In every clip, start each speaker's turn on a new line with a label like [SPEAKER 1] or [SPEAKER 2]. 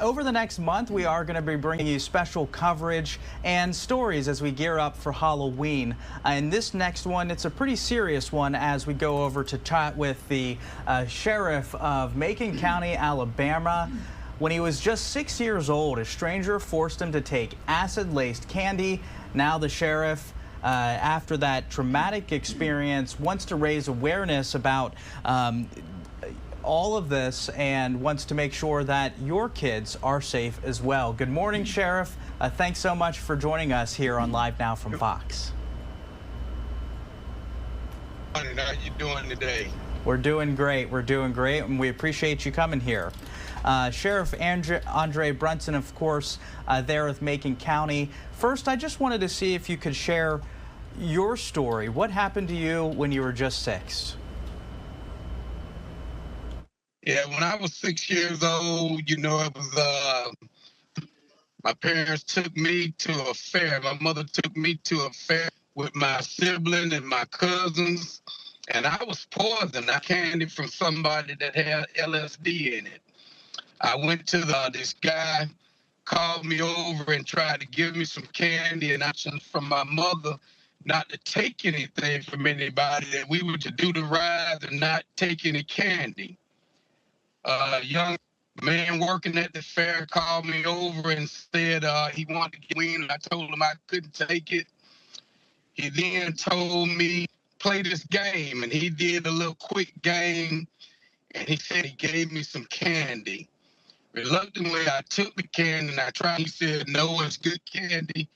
[SPEAKER 1] Over the next month, we are going to be bringing you special coverage and stories as we gear up for Halloween. And this next one, it's a pretty serious one as we go over to chat with the Sheriff of Macon County, Alabama. When he was just 6 years old, a stranger forced him to take acid-laced candy. Now the sheriff, after that traumatic experience, wants to raise awareness about all of this and wants to make sure that your kids are safe as well. Good morning, Sheriff. Thanks so much for joining us here on Live Now from Fox.
[SPEAKER 2] How you doing today?
[SPEAKER 1] We're doing great. We're doing great, and we appreciate you coming here. Sheriff Andre Brunson, of course, there with Macon County. First, I just wanted to see if you could share your story. What happened to you when you were just 6?
[SPEAKER 2] Yeah, when I was 6 years old, it was, my parents took me to a fair. My mother took me to a fair with my sibling and my cousins, and I was poisoned. I candy from somebody that had LSD in it. I went to this guy, called me over and tried to give me some candy, and I asked from my mother not to take anything from anybody, that we were to do the ride and not take any candy. A young man working at the fair called me over and said he wanted to get weed, and I told him I couldn't take it. He then told me, play this game, and he did a little quick game, and he said he gave me some candy. Reluctantly, I took the candy, and I tried. He said, no, it's good candy.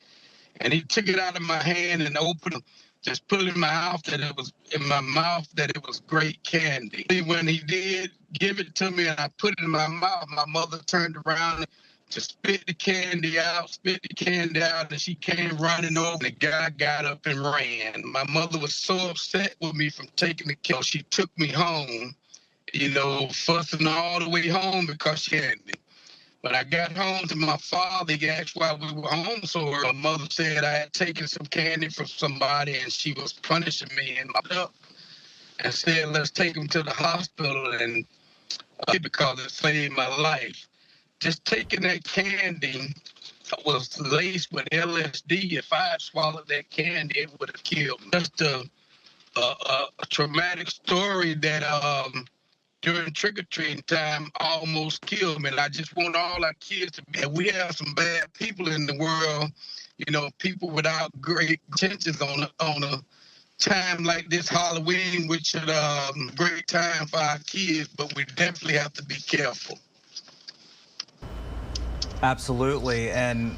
[SPEAKER 2] And he took it out of my hand and opened it. Just put it in my mouth that it was great candy. When he did give it to me and I put it in my mouth, my mother turned around to spit the candy out, and she came running over. The guy got up and ran. My mother was so upset with me from taking the candy. She took me home, fussing all the way home because she had me. When I got home to my father, he asked why we were home so early. My mother said I had taken some candy from somebody and she was punishing me and said, let's take him to the hospital and because it saved my life. Just taking that candy was laced with LSD. If I had swallowed that candy, it would have killed me. Just a traumatic story that during trick-or-treating time almost killed me. And I just want all our kids to be. We have some bad people in the world, people without great intentions on a time like this Halloween, which is a great time for our kids, but we definitely have to be careful.
[SPEAKER 1] Absolutely. And,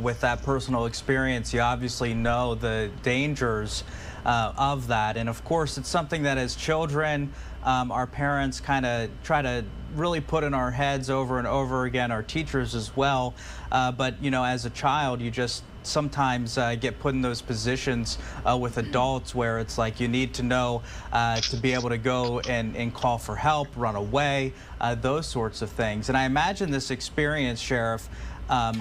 [SPEAKER 1] with that personal experience, you obviously know the dangers of that. And of course, it's something that as children, our parents kind of try to really put in our heads over and over again, our teachers as well. But, as a child, you just sometimes get put in those positions with adults where it's like you need to know to be able to go and call for help, run away, those sorts of things. And I imagine this experience, Sheriff,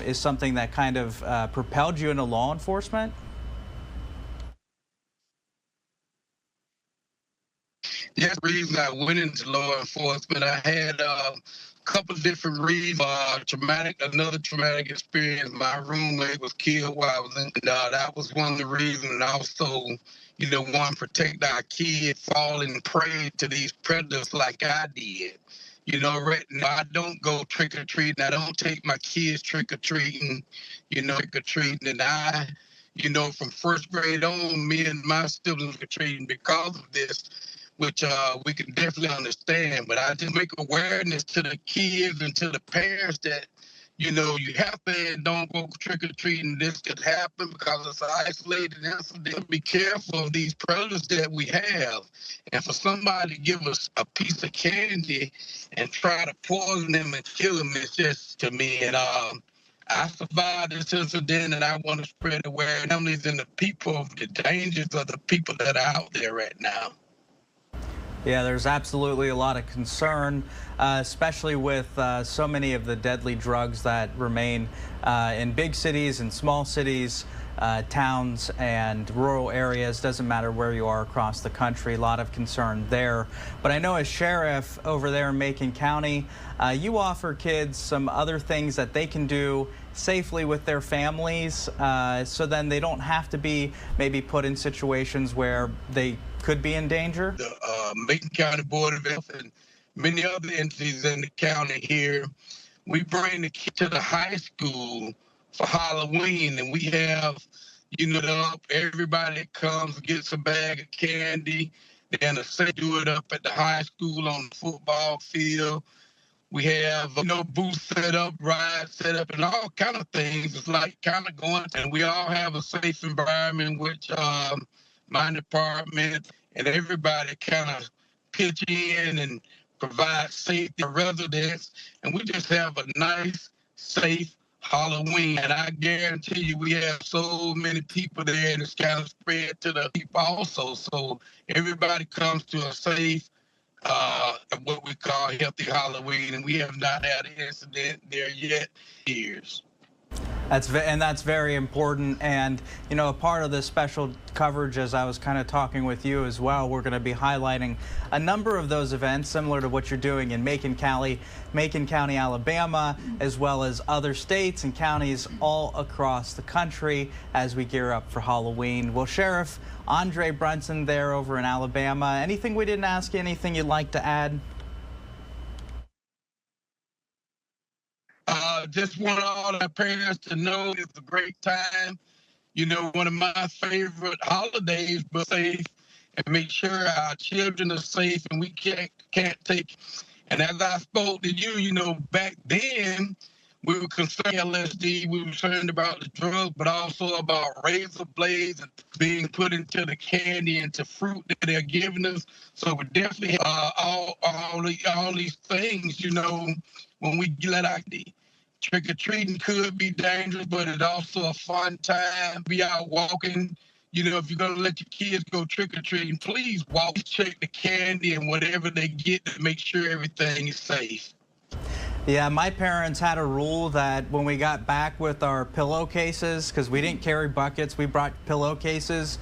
[SPEAKER 1] is something that kind of propelled you into law enforcement.
[SPEAKER 2] Yes, the reason I went into law enforcement, I had a couple different reasons. Another traumatic experience. My roommate was killed while I was in. That was one of the reasons. And also, protect our kids falling prey to these predators like I did. Right now I don't go trick or treating. I don't take my kids trick or treating. Trick or treating, and I, from first grade on, me and my siblings were treating because of this, which we can definitely understand. But I just make awareness to the kids and to the parents that, you have to don't go trick-or-treating. This could happen because it's an isolated incident. Be careful of these predators that we have. And for somebody to give us a piece of candy and try to poison them and kill them, it's just, to me, and I survived this incident, and I want to spread awareness and the people of the dangers of the people that are out there right now.
[SPEAKER 1] Yeah, there's absolutely a lot of concern, especially with so many of the deadly drugs that remain in big cities and small cities. towns and rural areas. Doesn't matter where you are across the country. A lot of concern there. But I know as sheriff over there in Macon County, you offer kids some other things that they can do safely with their families, so then they don't have to be maybe put in situations where they could be in danger.
[SPEAKER 2] The Macon County Board of Health and many other entities in the county here, we bring the kids to the high school for Halloween, and we have, everybody comes, gets a bag of candy, then they do it up at the high school on the football field. We have, booths set up, rides set up, and all kind of things. It's like kind of going, and we all have a safe environment, which my department and everybody kind of pitch in and provide safety to residents. And we just have a nice, safe Halloween. And I guarantee you, we have so many people there, and it's kind of spread to the people also. So everybody comes to a safe, what we call healthy Halloween, and we have not had an incident there yet. Years.
[SPEAKER 1] That's very important, and a part of this special coverage, as I was kind of talking with you as well, we're going to be highlighting a number of those events similar to what you're doing in Macon County, Alabama, as well as other states and counties all across the country as we gear up for Halloween. Well, Sheriff Andre Brunson there over in Alabama, anything we didn't ask you, anything you'd like to add?
[SPEAKER 2] Just want all our parents to know it's a great time. One of my favorite holidays, but safe, and make sure our children are safe, and we can't take. And as I spoke to you, back then, we were concerned LSD, we were concerned about the drugs, but also about razor blades and being put into the candy and to fruit that they're giving us. So we definitely all these things, when we let out the trick-or-treating could be dangerous, but it's also a fun time. Be out walking. If you're going to let your kids go trick-or-treating, please walk, check the candy and whatever they get to make sure everything is safe.
[SPEAKER 1] Yeah, my parents had a rule that when we got back with our pillowcases, because we didn't carry buckets, we brought pillowcases,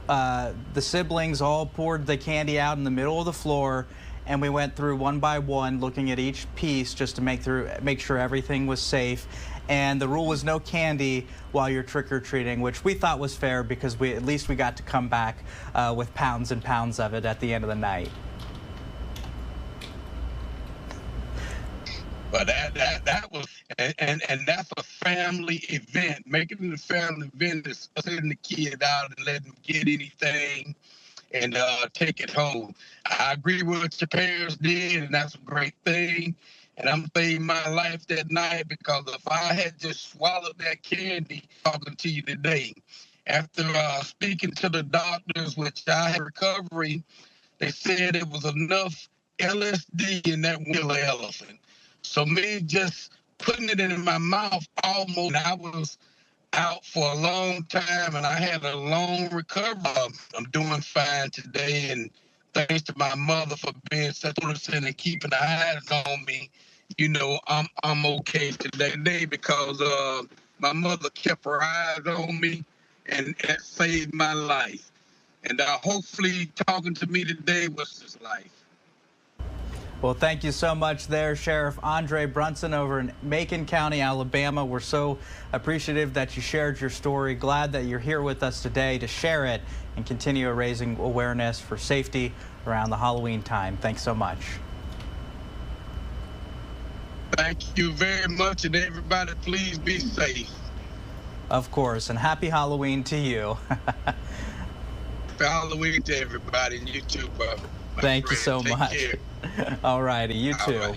[SPEAKER 1] the siblings all poured the candy out in the middle of the floor, and we went through one by one looking at each piece just to make sure everything was safe. And the rule was no candy while you're trick-or-treating, which we thought was fair because at least we got to come back with pounds and pounds of it at the end of the night.
[SPEAKER 2] But that was, and that's a family event. Making it a family event is sending the kid out and letting them get anything and take it home. I agree with what your parents did, and that's a great thing. And I'm saving my life that night, because if I had just swallowed that candy, talking to you today, after speaking to the doctors, which I had recovery, they said it was enough LSD in that wheeler elephant. So me just putting it in my mouth almost, I was out for a long time, and I had a long recovery. I'm doing fine today, and thanks to my mother for being such a person and keeping her eyes on me. I'm okay today because my mother kept her eyes on me, and that saved my life. And hopefully talking to me today was his life.
[SPEAKER 1] Well, thank you so much there, Sheriff Andre Brunson over in Macon County, Alabama. We're so appreciative that you shared your story. Glad that you're here with us today to share it and continue raising awareness for safety around the Halloween time. Thanks so much.
[SPEAKER 2] Thank you very much, and everybody, please be safe.
[SPEAKER 1] Of course, and happy Halloween to you.
[SPEAKER 2] Happy Halloween to everybody, and you too, brother.
[SPEAKER 1] Thank you so much. All righty, you too.